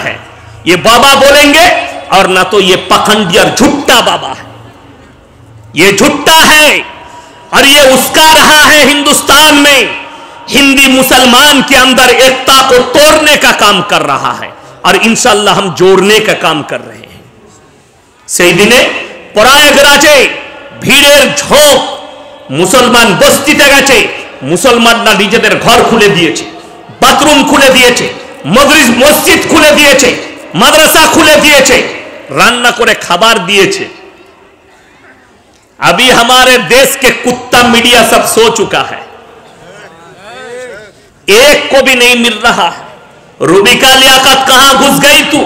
है। ये बाबा बोलेंगे और ना तो ये पखंडी और झुट्टा बाबा है, ये झुट्टा है और ये उसका रहा है हिंदुस्तान में हिंदी मुसलमान के अंदर एकता को तोड़ने का काम कर रहा है और इंशाअल्लाह हम जोड़ने का काम कर रहे हैं। সেই দিনে প্রয়াগরাজে ভিড়ের ঝোঁক, মুসলমান বস্তিতে গেছে, মুসলমানরা নিজেদের ঘর খুলে দিয়েছে, বাথরুম খুলে দিয়েছে, মসজিদ খুলে দিয়েছে, মাদ্রাসা খুলে দিয়েছে, রান্না করে খাবার দিয়েছে। अभी हमारे देश के कुत्ता मीडिया सब सो चुका है, एक को भी नहीं मिल रहा है। रूबिका लियाकत कहां घुस गई तू?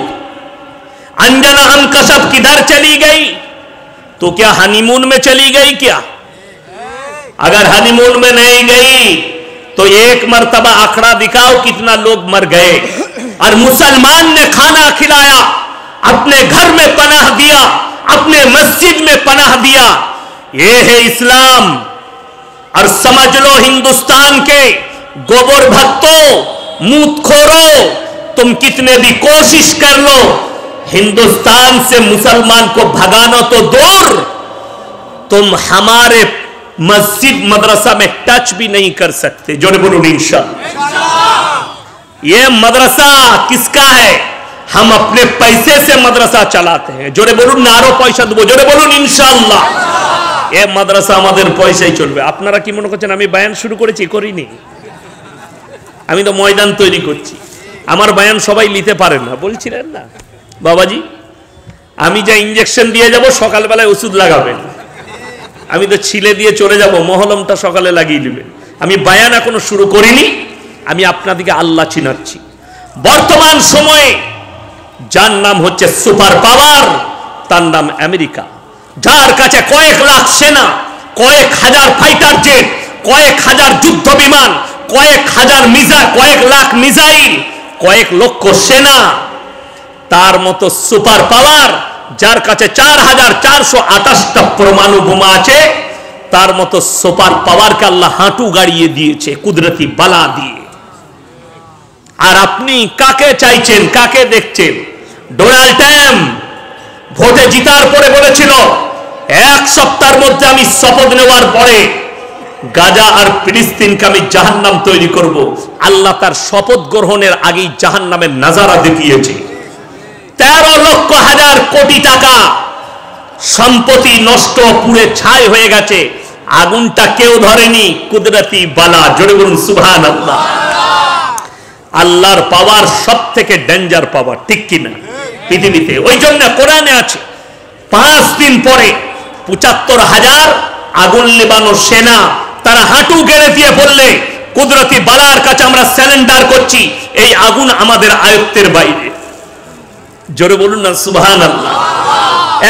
अंजना अनकशफ किधर चली गई? तो क्या हनीमून में चली गई क्या? अगर हनीमून में नहीं गई तो एक मर्तबा आंकड़ा दिखाओ कितना लोग मर गए। और मुसलमान ने खाना खिलाया, अपने घर में पनाह दिया, अपने मस्जिद में पनाह दिया। ये है इस्लाम। और समझ लो हिंदुस्तान के गोबर भक्तों, मूतखोरों, तुम कितने भी कोशिश कर लो, हिंदुस्तान से मुसलमान को भगाना तो दूर, तुम हमारे मस्जिद मदरसा में टच भी नहीं कर सकते। जोरे बोलूं इंशाअल्लाह। ये मदरसा किसका है? हम अपने पैसे से मदरसा चलाते हैं। जोरे बोलूं नारो पैसा देबो, जोरे बोलूं इंशाअल्लाह। ये मदरसा আমাদের পয়সায় চলবে। আপনারা কি মনে করছেন আমি বয়ান শুরু করেছি? করিনি, আমি তো ময়দান তৈরি করছি। আমার বয়ান সবাই নিতে পারেন না, বলছিলেন না বাবাজি আমি যা ইনজেকশন দিয়ে যাব সকালবেলায় ওষুধ লাগাবেন, আমি তো ছিলে দিয়ে চলে যাব, মহলমটা সকালে লাগিয়ে নেবেন। আমি বয়ান এখনো শুরু করিনি, আমি আপনাদেরকে আল্লাহ চিনাচ্ছি। বর্তমান সময়ে যার নাম হচ্ছে সুপার পাওয়ার, তার নাম আমেরিকা, যার কাছে কয়েক লাখ সেনা, কয়েক হাজার ফাইটার জেট, কয়েক হাজার যুদ্ধ বিমান, কয়েক লাখ মিসাইল, কয়েক লক্ষ সেনা, তার মতো সুপার পাওয়ার যার কাছে 4428টা পরমাণু বোমা আছে, তার মতো সুপার পাওয়ারকে আল্লাহ হাঁটু গাড়িয়ে দিয়েছে কুদরতি বালা দিয়ে। আর আপনি কাকে চাইছেন, কাকে দেখছেন? ডোনাল্ড ট্রাম্প ভোটে জিতার পরে বলেছিল এক সপ্তাহের মধ্যে আমি শপথ নেওয়ার পরে গাজা আর ফিলিস্তিনকে আমি জাহান্নাম তৈরি করব। আল্লাহ তার শপথ গ্রহণের আগেই জাহান্নামের নাজারা দেখিয়েছে। 13,00,000 কোটি টাকা সম্পত্তি নষ্ট, পুড়ে ছাই হয়ে গেছে, আগুনটা কেউ ধরেনি, কুদরতি বালা। জোরে বলুন সুবহানাল্লাহ। আল্লাহর পাওয়ার সব থেকে ডেঞ্জার পাওয়ার, ঠিক কিনা পৃথিবীতে? ওই জন্য কোরআনে আছে 5 দিন পরে 75,000 আগুন নেবানো সেনা তারা হাঁটু গেড়ে দিয়ে বললে কুদরতি বালার কাছে আমরা সারেন্ডার করছি, এই আগুন আমাদের আয়ত্তের বাইরে। জোরে বলুন না সুবহানাল্লাহ।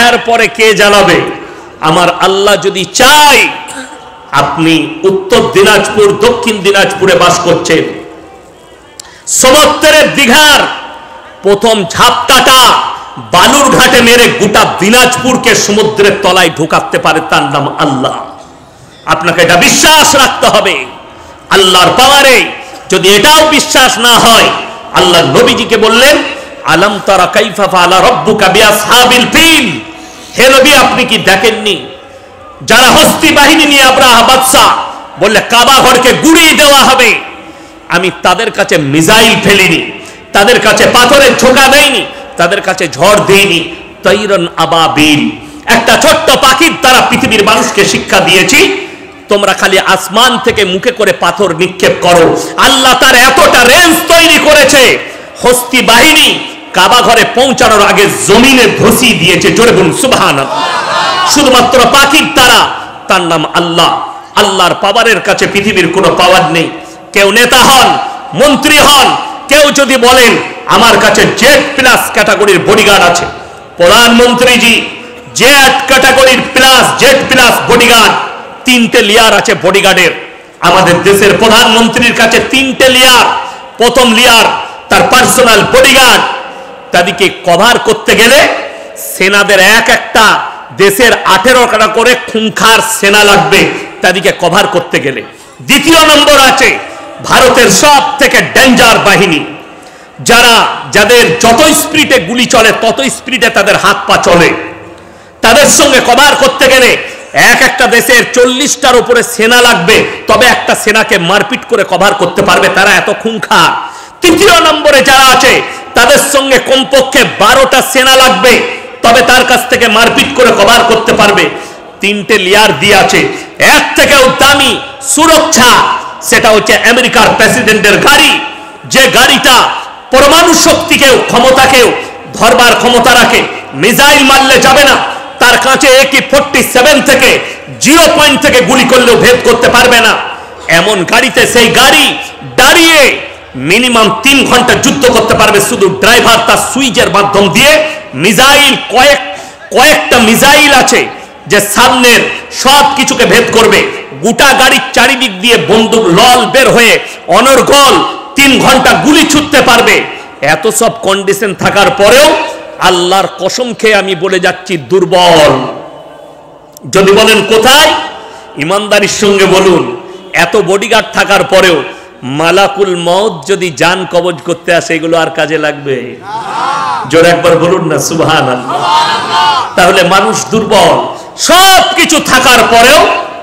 এরপরে কে জ্বালাবে? আমার আল্লাহ যদি চায়। আপনি উত্তর দিনাজপুর, দক্ষিণ দিনাজপুরে বাস করছেন, সমুদ্রের দীঘার প্রথম ঝাপটাটা বালুর ঘাটে মেরে গোটা দিনাজপুরকে সমুদ্রের তলায় ঢুকাতে পারে, তার নাম আল্লাহ। আপনাকে এটা বিশ্বাস রাখতে হবে আল্লাহর পাওয়ারে। যদি এটাও বিশ্বাস না হয়, আল্লাহ নবীজিকে বললেন আলাম তারা কাইফা ফাআলা রাব্বুকা বিআসহাবিল ফিল। হে নবী আপনি কি দেখেননি যারা হস্তি বাহিনী নিয়ে আব্রাহা বাদশা বললে কাবা ঘরকে গুড়িয়ে দেওয়া হবে, আমি তাদের কাছে মিসাইল ফেলিনি, তাদের কাছে পাথরের ঝোঁকা দেইনি, তাদের কাছে ঝড় দেইনি, তাইরান আবাবিল, একটা ছোট্ট পাখির দ্বারা পৃথিবীর মানুষকে শিক্ষা দিয়েছি, তোমরা খালি আসমান থেকে মুখে করে পাথর নিক্ষেপ করো। আল্লাহ তার এতটা রেঞ্জ তৈরি করেছে, হস্তি বাহিনী কাবা ঘরে পৌঁছানোর আগে জমিনে ধসিয়ে দিয়েছে। জোরে বলুন সুবহানাল্লাহ। শুধুমাত্র পাখির দ্বারা, তার নাম আল্লাহ। আল্লাহর পাওয়ারের কাছে পৃথিবীর কোনো পাওয়ার নেই। কেউ নেতা হন, মন্ত্রী হন, কেউ যদি বলেন আমার কাছে জেড প্লাস ক্যাটাগরির বডিগার্ড আছে, প্রধানমন্ত্রীজি জেড ক্যাটাগরির প্লাস জেড প্লাস বডিগার্ড, 3টে লেয়ার আছে বডিগার্ডের। আমাদের দেশের প্রধানমন্ত্রীর কাছে 3টে লেয়ার। প্রথম লেয়ার তার পার্সোনাল বডিগার্ড, তাদেরকে কভার করতে গেলে সেনাদের একটা দেশের 18টা করে খুনখার সেনা লাগবে তাদেরকে কভার করতে গেলে। দ্বিতীয় নম্বর আছে ভারতের সব থেকে ডেঞ্জার বাহিনী, যাদের যত স্পিডে গুলি চলে তত স্পিডে তাদের হাত পা চলে, তাদের সঙ্গে কভার করতে গেলে একটা দেশের 40টার উপরে সেনা লাগবে, তবে একটা সেনাকে মারপিট করে কভার করতে পারবে, তারা এত খুনখার। তৃতীয় নম্বরে যারা আছে তাদের সঙ্গে কমপক্ষে 12টা সেনা লাগবে, তবে তার কাছ থেকে মারপিট করে কভার করতে পারবে। 3টে লেয়ার দিয়ে আছে। এর থেকেও দামি সুরক্ষা সেটা হচ্ছে আমেরিকার প্রেসিডেন্টের গাড়ি, যে গাড়িটা পরমাণু শক্তিকেও ক্ষমতাকেও ধরবার ক্ষমতা রাখে। মিসাইল মারলে যাবে না, তার কাছে AK-47 থেকে 0 পয়েন্ট থেকে গুলি করলেও ভেদ করতে পারবে না। এমন গাড়িতে সেই গাড়ি দাঁড়িয়ে মিনিমাম 3 ঘন্টা যুদ্ধ করতে পারবে, শুধু ড্রাইভার তার সুইচের মাধ্যম দিয়ে। মিসাইল কয়েকটা মিসাইল আছে যে সামনের সব কিছুকে ভেদ করবে। গোটা গাড়ির চারিদিক দিয়ে বন্দুক লল বের হয়ে অনর্গল 3 ঘন্টা গুলি ছুটতে পারবে। এত সব কন্ডিশন থাকার পরেও আল্লাহর কসম খেয়ে আমি বলে যাচ্ছি দুর্বল। যদি বলেন কোথায়, ইমানদারির সঙ্গে বলুন, এত বডিগার্ড থাকার পরেও মালাকুল মউত যদি জান কবজ করতে আসে এগুলো আর কাজে লাগবে? জোরে একবার বলুন না সুবহানাল্লাহ। তাহলে মানুষ দুর্বল, সব কিছু থাকার পরেও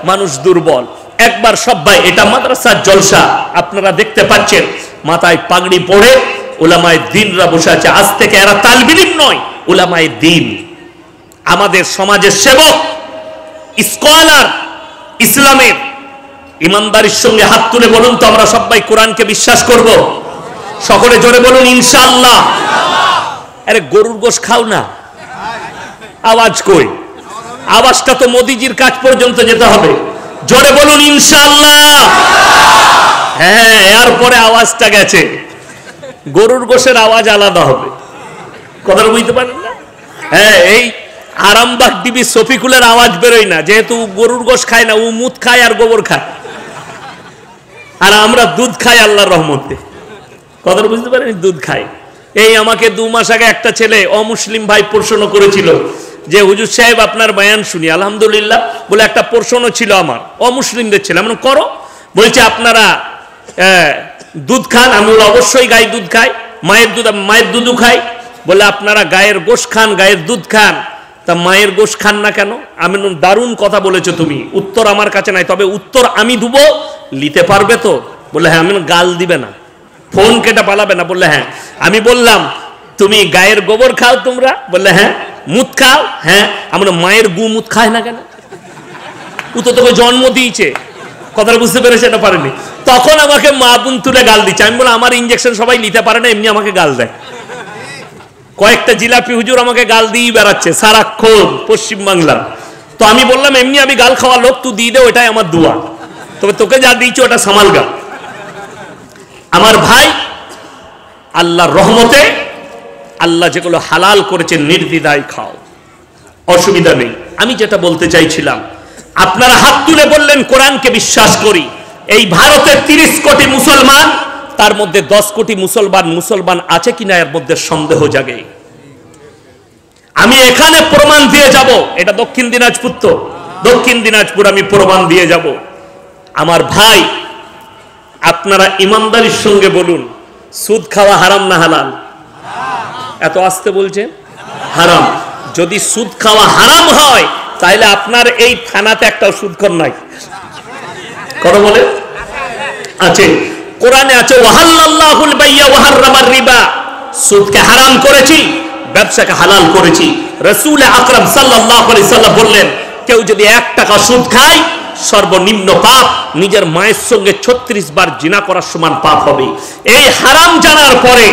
মানুষ দুর্বল। একবার সবাই, এটা মাদ্রাসার জলসা, আপনারা দেখতে পাচ্ছেন মাথায় পাগড়ি পরে উলামায়ে দ্বীনরা বসে আছে। আজ থেকে এরা তালিব ইলম নয়, উলামায়ে দ্বীন, আমাদের সমাজের সেবক, স্কলার, ইসলামের। ইমানদারির সঙ্গে হাত তুলে বলুন তো আমরা সবাই কোরআনকে বিশ্বাস করব? সকলে জোরে বলুন ইনশাআল্লাহ। আরে গরুর গোশ খাও না, আওয়াজ কই? আওয়াজটা তো মোদিজির কাছ পর্যন্ত যেতে হবে। জোরে বলুন ইনশাআল্লাহ। হ্যাঁ, এরপরে আওয়াজটা গেছে, গরুর গোশের আওয়াজ আলাদা হবে। কথা বুঝতে পারেন না? হ্যাঁ, এই আরামবাগ ডিবি শফিকুলের আওয়াজ বেরোয় না, যেহেতু গরুর গোশ খায় না, ও মুত খায় আর গোবর খায়, আর আমরা দুধ খাই আল্লাহর রহমতে। কথা বুঝতে পারেন? দুধ খাই। এই আমাকে 2 মাস আগে একটা ছেলে অমুসলিম ভাই প্রশ্ন করেছিল যে হুজুর সাহেব আপনার বয়ান শুনি আলহামদুলিল্লাহ, বলে একটা প্রশ্ন ছিল আমার, অমুসলিমদের ছিল। আমি করো, বলছে আপনারা দুধ খান? আমি বলি অবশ্যই গাই দুধ খাই, মায়ের দুধও খাই। বলে আপনারা গায়ের গোশ খান, গায়ের দুধ খান, তা মায়ের গোশ খান না কেন? আমি দারুণ কথা বলেছো তুমি, উত্তর আমার কাছে নাই, তবে উত্তর আমি দেবো, নিতে পারবে তো? বলে হ্যাঁ। আমি গাল দিবে না, ফোন কেটে পালাবে না? বললে হ্যাঁ। আমি বললাম তুমি গায়ের গোবর খাও তোমরা? বললে হ্যাঁ। মুত খাও? হ্যাঁ। আমরা মায়ের গু মুত খায় না কেন? ও তো তোকে জন্ম দিয়েছে। কথাটা বুঝতে পেরেছে না পারেনি? তখন আমাকে মা বোন তুলে গাল দিচ্ছে। আমি বললাম আমার ইঞ্জেকশন সবাই নিতে পারে না, এমনি আমাকে গাল দেয়। কয়েকটা জিলাপি হুজুর আমাকে গাল দিয়ে বেড়াচ্ছে সারাক্ষণ পশ্চিম বাংলা। তো আমি বললাম এমনি আমি গাল খাওয়া লোক, তুই দিয়ে দে, ওটাই আমার দোয়া, তবে তোকে যা দিয়েছে ওটা সামাল গা। আমার ভাই, আল্লাহর রহমতে আল্লাহ যেগুলো হালাল করেছে নির্দ্বিধায় খাও, অসুবিধা নেই। আমি যেটা বলতে চাইছিলাম, আপনারা হাত তুলে বললেন কোরআনকে বিশ্বাস করি। এই ভারতের 30 কোটি মুসলমান, তার মধ্যে 10 কোটি মুসলমান আছে কিনা এর মধ্যে সন্দেহ জাগে। আমি এখানে প্রমাণ দিয়ে যাব, এটা দক্ষিণ দিনাজপুর, তো দক্ষিণ দিনাজপুর, আমি প্রমাণ দিয়ে যাব। আমার ভাই, আপনারা ইমানদারির সঙ্গে বলুন, সুদ খাওয়া হারাম না হালাল? এত আস্তে বলছেন হারাম। যদি সুদ খাওয়া হারাম হয় তাহলে আপনার এই থানাতে একটা সুদখোর নাই। কথা বলে আছে, কোরআনে আছে ওয়াহাল্লাল্লাহুল বাইয়া ওয়া হাররামার রিবা, সুদকে হারাম করেছি, ব্যবসাকে হালাল করেছি। রাসূল আকরাম সাল্লাল্লাহু আলাইহি সাল্লাম বললেন, কেউ যদি 1 টাকা সুদ খায়, সর্বনিম্ন পাপ নিজের মায়ের সঙ্গে 36 বার জিনা করার সমান পাপ হবে। এই হারাম জানার পরে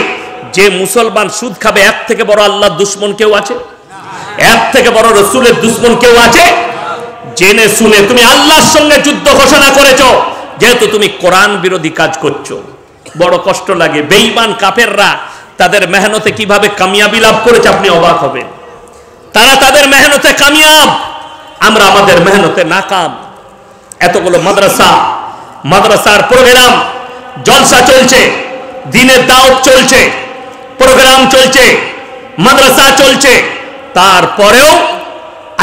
যে মুসলমান সুদ খাবে, এর থেকে বড় আল্লাহর দুশমন কেউ আছে? এর থেকে বড় রাসূলের দুশমন কেউ আছে? জেনে শুনে তুমি আল্লাহর সঙ্গে যুদ্ধ ঘোষণা করেছো, যেহেতু তুমি কোরআন বিরোধী কাজ করছো। বড় কষ্ট লাগে। বেঈমান কাফেররা তাদের মেহনতে কিভাবে কামিয়াবি লাভ করেছে আপনি অবাক হবেন। তারা তাদের মেহনতে কামিয়াব, আমরা আমাদের মেহনতে নাকাম। এতগুলো মাদ্রাসার প্রোগ্রাম, জলসা চলছে, দিনের দাওয়াত চলছে, প্রোগ্রাম চলছে, মাদ্রাসা চলছে, তারপরেও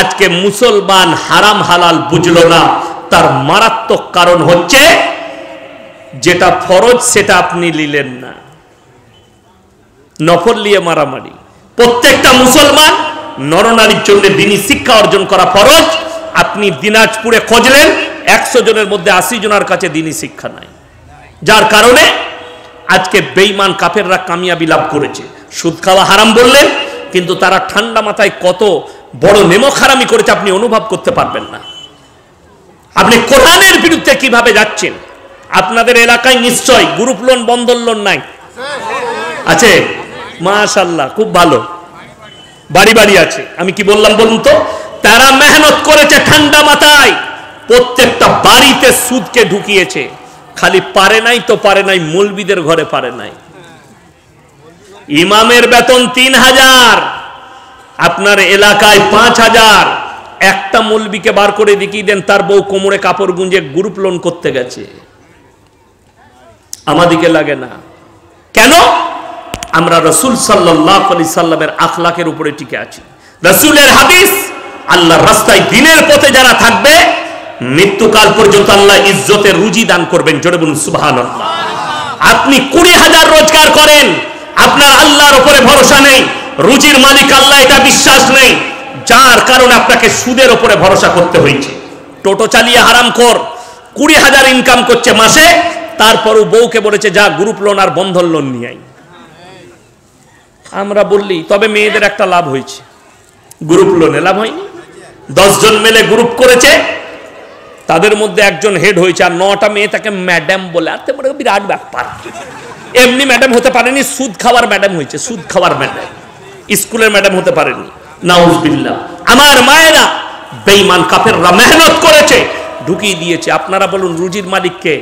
আজকে মুসলমান হারাম হালাল বুঝলো না। তার মারাত্মক কারণ হচ্ছে যেটা ফরজ সেটা আপনি নিলেন না। নফল নিয়ে মারামারি। প্রত্যেকটা মুসলমান নরনারীর জন্য দিনী শিক্ষা অর্জন করা ফরজ। আপনি দিনাজপুরে খোঁজলেন 100 জনের মধ্যে 80 জনের কাছে দিনী শিক্ষা নাই, যার কারণে আজকে বেঈমান কাফেররা কামিয়াবি লাভ করেছে। সুদ খাওয়া হারাম বললেন, কিন্তু তারা ঠান্ডা মাথায় কত বড় নেমক হারামি করেছে আপনি অনুভব করতে পারবেন না। আপনি কোরআনের বিরুদ্ধে কিভাবে যাচ্ছেন। আপনাদের এলাকায় নিশ্চয় গ্রুপ লোন বন্ধন লোন নাই? আছে? মাশাআল্লাহ, খুব ভালো, বাড়ি বাড়ি আছে। আমি কি বললাম বলুন তো? তারা মেহনত করেছে ঠান্ডা মাথায়, প্রত্যেকটা বাড়িতে সুদকে ঢুকিয়েছে। খালি পারে নাই তো পারে নাই, মৌলবীদের ঘরে পারে নাই। ইমামের বেতন 3000, আপনার এলাকায় 5000। একটা মৌলবীকে বার করে দেখিয়ে দেন তার বউ কোমরে কাপড় গুঁজে গ্রুপ লোন করতে গেছে। আমাদিকে লাগে না কেন? আমরা রাসূল সাল্লাল্লাহু আলাইহি সাল্লামের আখলাকের উপরে টিকে আছি। রাসূলের হাদিস, আল্লাহর রাস্তায় দ্বীনের পথে যারা থাকবে মৃত্যুকাল পর্যন্ত আল্লাহ ইজ্জতের রুজি দান করবেন। জোরে বলুন সুবহানাল্লাহ। আপনি 20,000 রোজগার করেন, আপনার আল্লাহর উপরে ভরসা নেই, রুজির মালিক আল্লাহ এটা বিশ্বাস নেই, যার কারণে আপনাকে সুদের উপরে ভরসা করতে হয়েছে। টোটো চালিয়ে হারামখোর 20,000 ইনকাম করছে মাসে, তারপরও বউকে বলেছে যা গ্রুপ লোন আর বন্ধন লোন নিয়ে আই। আমরা বললি তবে মেয়েদের একটা লাভ হয়েছে, গ্রুপ লোনে লাভ হয়নি। 10 জন মিলে গ্রুপ করেছে, তাদের মধ্যে একজন হেড হয়েছে, আর 9টা মেয়ে তাকে ম্যাডাম বলে। আর বড় বিরাট ব্যাপার, এমনি ম্যাডাম হতে পারেনি, সুদ খাওয়ার ম্যাডাম হয়েছে, সুদ খাওয়ার ম্যাডাম, স্কুলের ম্যাডাম হতে পারেনি। নাউজুবিল্লাহ। আমার মায়েরা, বেঈমান কাফেররা মেহনত করেছে, ঢুকিয়ে দিয়েছে। আপনারা বলুন রুজির মালিক কে?